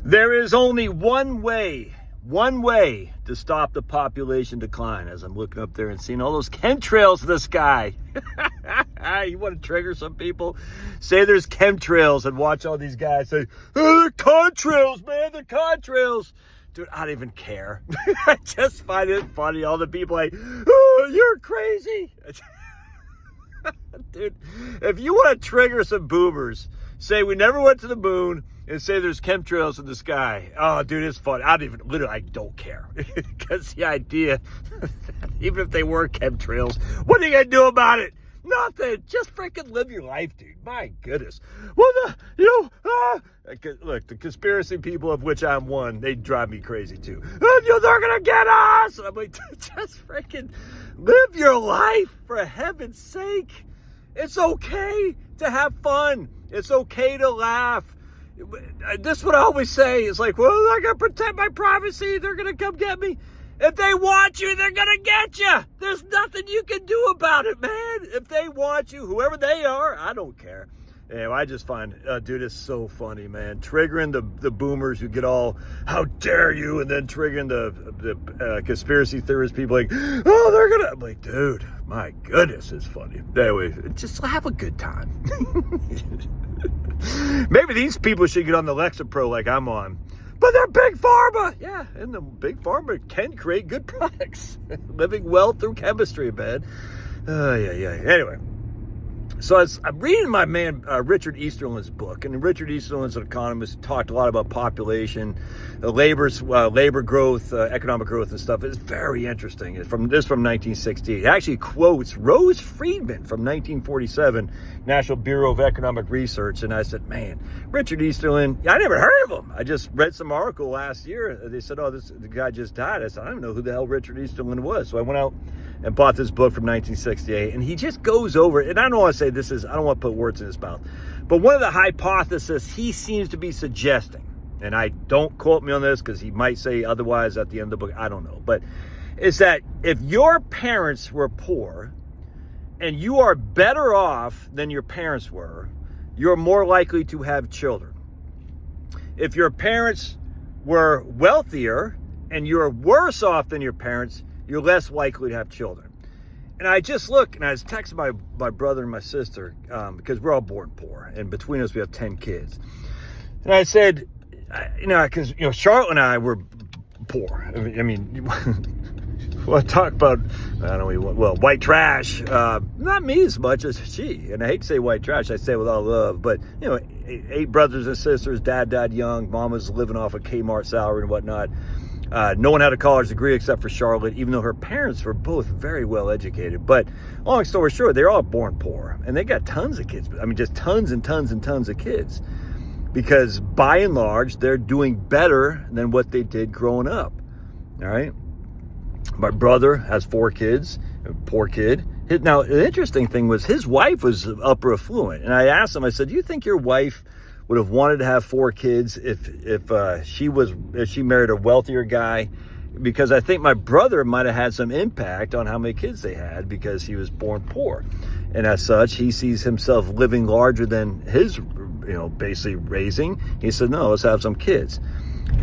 There is only one way to stop the population decline. As I'm looking up there and seeing all those chemtrails in the sky. You want to trigger some people? Say there's chemtrails and watch all these guys say, oh, they're contrails, man, they're contrails. Dude, I don't even care. I just find it funny. All the people like, oh, you're crazy. Dude, if you want to trigger some boomers, say we never went to the moon and say there's chemtrails in the sky. Oh, dude, it's fun. I don't care. Because the idea, even if they were chemtrails, what are you going to do about it? Nothing. Just freaking live your life, dude. My goodness. Well, look, the conspiracy people, of which I'm one, they drive me crazy too. They're going to get us. I'm like, just freaking live your life, for heaven's sake. It's okay to have fun. It's okay to laugh. This is what I always say. It's like, well, I got to protect my privacy. They're going to come get me. If they want you, they're going to get you. There's nothing you can do about it, man. If they want you, whoever they are, I don't care. Anyway, I just find, dude, it's so funny, man. Triggering the boomers who get all, how dare you? And then triggering the conspiracy theorist people like, oh, they're going to. I'm like, dude, my goodness, it's funny. Anyway, just have a good time. Maybe these people should get on the Lexapro like I'm on. But they're big pharma. Yeah, and the big pharma can create good products. Living well through chemistry, man. Yeah. Anyway, so I'm reading my man Richard Easterlin's book, and Richard Easterlin's an economist, talked a lot about population, labor growth, economic growth, and stuff. It's very interesting. It's from 1968. It actually quotes Rose Friedman from 1947, National Bureau of Economic Research, and I said, man, Richard Easterlin, I never heard of him. I just read some article last year. They said, oh, the guy just died. I said, I don't know who the hell Richard Easterlin was. So I went out and bought this book from 1968, and he just goes over, and I don't want to say this is, I don't want to put words in his mouth, but one of the hypotheses he seems to be suggesting, and I don't quote me on this because he might say otherwise at the end of the book, I don't know, but is that if your parents were poor and you are better off than your parents were, you're more likely to have children. If your parents were wealthier and you're worse off than your parents, you're less likely to have children. And I just look, and I was texting my brother and my sister, because we're all born poor, and between us we have 10 kids. And I said, because Charlotte and I were poor. I mean, well, talk about, I don't know, well, white trash. Not me as much as she. And I hate to say white trash, I say it with all love, but 8 brothers and sisters, dad died young, mom was living off a Kmart salary and whatnot. No one had a college degree except for Charlotte, even though her parents were both very well educated. But long story short, they're all born poor, and they got tons of kids. I mean, just tons and tons and tons of kids, because by and large, they're doing better than what they did growing up. All right. My brother has 4 kids, a poor kid. Now, the interesting thing was his wife was upper affluent, and I asked him, I said, do you think your wife would have wanted to have 4 kids if she married a wealthier guy? Because I think my brother might have had some impact on how many kids they had because he was born poor. And as such, he sees himself living larger than his, basically raising. He said, no, let's have some kids.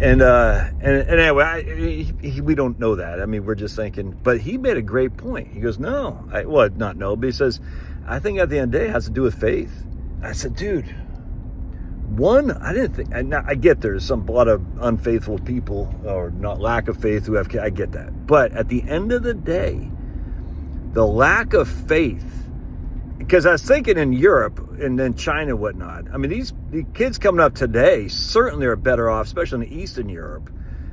And anyway, we don't know that. I mean, we're just thinking, but he made a great point. He goes, but he says, I think at the end of the day, it has to do with faith. I said, dude, I didn't think, and I get there's a lot of unfaithful people or not lack of faith who have kids. I get that. But at the end of the day, the lack of faith, because I was thinking in Europe and then China and whatnot, I mean, the kids coming up today certainly are better off, especially in Eastern Europe,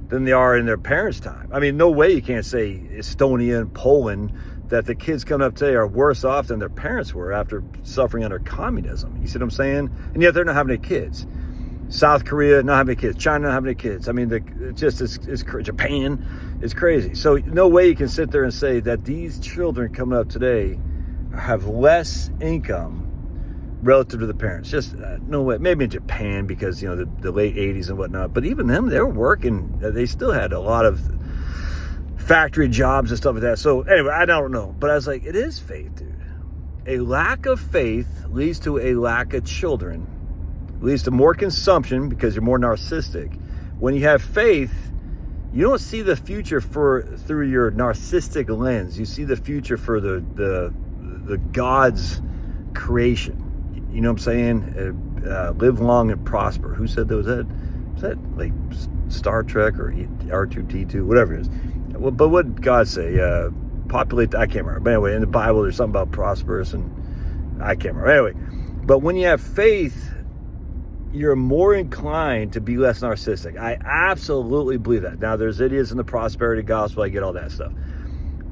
than they are in their parents' time. I mean, no way you can't say Estonia and Poland that the kids coming up today are worse off than their parents were after suffering under communism. You see what I'm saying? And yet they're not having any kids. South Korea not having any kids. China not having any kids. I mean, Japan is crazy. So no way you can sit there and say that these children coming up today have less income relative to the parents. Just no way. Maybe in Japan because, the late 80s and whatnot. But even them, they were working. They still had a lot of factory jobs and stuff like that. So anyway, I don't know. But I was like, it is faith, dude. A lack of faith leads to a lack of children, leads to more consumption because you're more narcissistic, when you have faith, you don't see the future through your narcissistic lens. You see the future for the God's creation. You know what I'm saying? Live long and prosper. Who said that? Was that like Star Trek or R2D2, whatever it is? But what did God say? Populate. I can't remember. But anyway, in the Bible, there's something about prosperous, and I can't remember. Anyway, but when you have faith, you're more inclined to be less narcissistic. I absolutely believe that. Now, there's idiots in the prosperity gospel. I get all that stuff.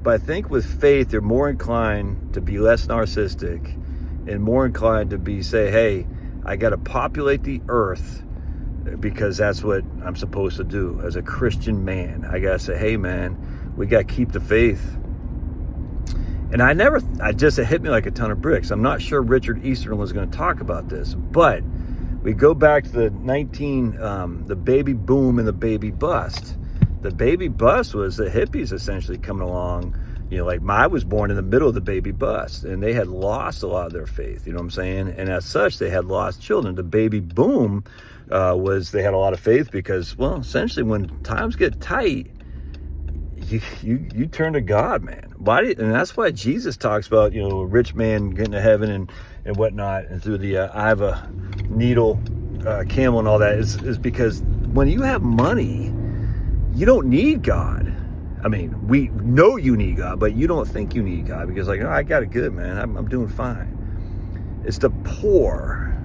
But I think with faith, you're more inclined to be less narcissistic and more inclined to say, hey, I got to populate the earth because that's what I'm supposed to do as a Christian man. I got to say, hey, man, we got to keep the faith. And it hit me like a ton of bricks. I'm not sure Richard Easterling was going to talk about this, but we go back to the baby boom and the baby bust. The baby bust was the hippies essentially coming along. You know, like I was born in the middle of the baby bust, and they had lost a lot of their faith. You know what I'm saying? And as such, they had lost children. The baby boom was they had a lot of faith because, well, essentially when times get tight, you turn to God, man. And that's why Jesus talks about, you know, a rich man getting to heaven and whatnot, and through the eye of a needle, camel and all that is because when you have money, you don't need God. I mean, we know you need God, but you don't think you need God because, like, oh, I got it good, man. I'm doing fine. It's the poor,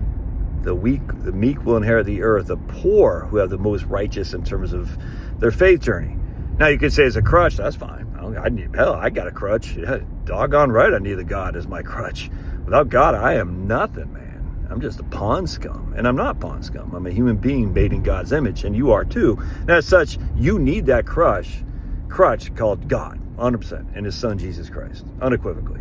the weak, the meek will inherit the earth. The poor who have the most righteous in terms of their faith journey. Now, you could say it's a crutch. That's fine. I got a crutch. Yeah, doggone right, I need a God as my crutch. Without God, I am nothing, man. I'm just a pawn scum. And I'm not pawn scum. I'm a human being made in God's image, and you are too. And as such, you need that crutch called God, 100%, and his son, Jesus Christ, unequivocally.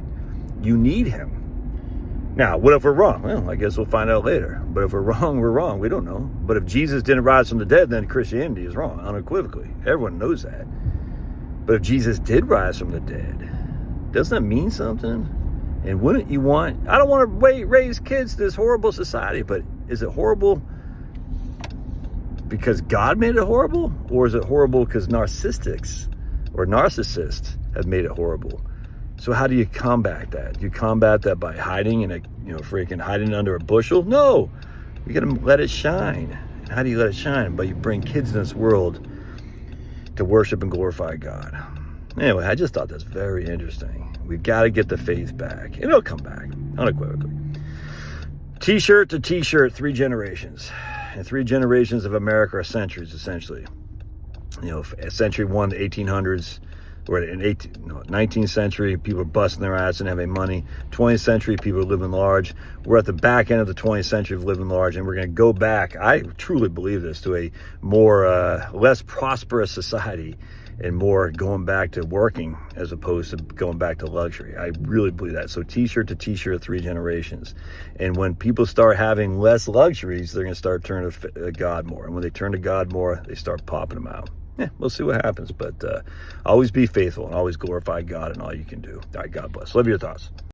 You need him. Now, what if we're wrong? Well, I guess we'll find out later. But if we're wrong, we're wrong. We don't know. But if Jesus didn't rise from the dead, then Christianity is wrong, unequivocally. Everyone knows that. But if Jesus did rise from the dead, doesn't that mean something? And wouldn't you want... I don't want to raise kids to this horrible society, but is it horrible because God made it horrible? Or is it horrible because narcissists have made it horrible? So how do you combat that? You combat that by hiding hiding under a bushel? No, you got to let it shine. And how do you let it shine? But you bring kids in this world to worship and glorify God. Anyway, I just thought that's very interesting. We've got to get the faith back, and it'll come back unequivocally. T-shirt to T-shirt, 3 generations, and 3 generations of America are centuries, essentially. You know, century 1, the 1800s. We're in 19th century, people are busting their ass and having money. 20th century, people are living large. We're at the back end of the 20th century of living large, and we're going to go back, I truly believe this, to a more, less prosperous society and more going back to working as opposed to going back to luxury. I really believe that. So T-shirt to T-shirt, 3 generations. And when people start having less luxuries, they're going to start turning to God more. And when they turn to God more, they start popping them out. Yeah, we'll see what happens, but always be faithful and always glorify God in all you can do. All right, God bless. Love your thoughts.